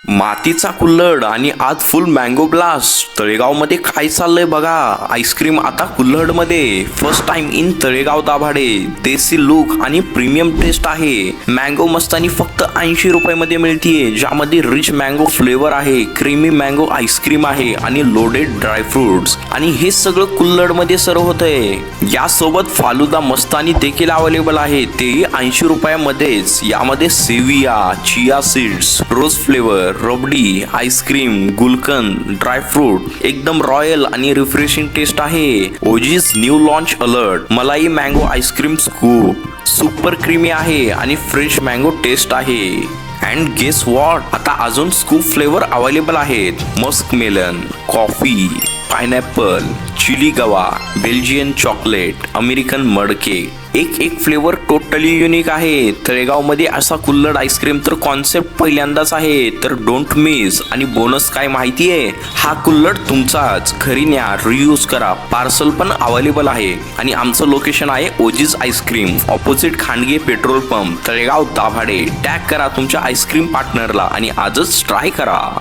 मातीचा कुल्हड आणि आज फुल मँगो ब्लास्ट. तळेगावमध्ये काय चाललंय बघा. आईस्क्रीम आता कुल्हडमध्ये. First time in Talegaon Dabhade. देसी लुक आणि प्रीमियम टेस्ट आहे. मँगो मस्तानी फक्त 80 रुपयामध्ये मिळतीये, ज्यामध्ये रिच मँगो फ्लेवर आहे, क्रीमी मँगो आईस्क्रीम आहे आणि लोडेड ड्रायफ्रुट्स. आणि हे सगळं कुल्हडमध्ये सर्व होतंय. यासोबत फालुदा मस्तानी देखील अवेलेबल आहे, तेही 80 रुपयामध्येच. यामध्ये सेविया, chia seeds, rose flavour, rabri, ice cream, gulkand, dry fruit एकदम रॉयल आणि रिफ्रेशिंग टेस्ट आहे. ओजीज new launch alert malai mango ice cream scoop super creamy आहे आणि फ्रेश मँगो टेस्ट आहे. अँड गेस वॉट, आता अजून स्कूप फ्लेवर अवेलेबल आहेत. Musk melon, coffee, pineapple, chilli guava, Belgian chocolate, American mud cake. एक फ्लेवर टोटली युनिक आहे. तळेगावमध्ये असा कुल्हड आईस्क्रीम तर कॉन्सेप्ट पहिल्यांदाच आहे, तर डोंट मिस. आणि बोनस काय माहितीये, हा कुल्हड तुमचाच. घरी न्या, रियूज करा. पार्सल पण अवेलेबल आहे. आणि आमचं लोकेशन आहे OGs ice cream, opposite Khandge petrol pump, Talegaon Dabhade. Tag करा तुमच्या आईस्क्रीम पार्टनरला आणि आजच ट्राय करा.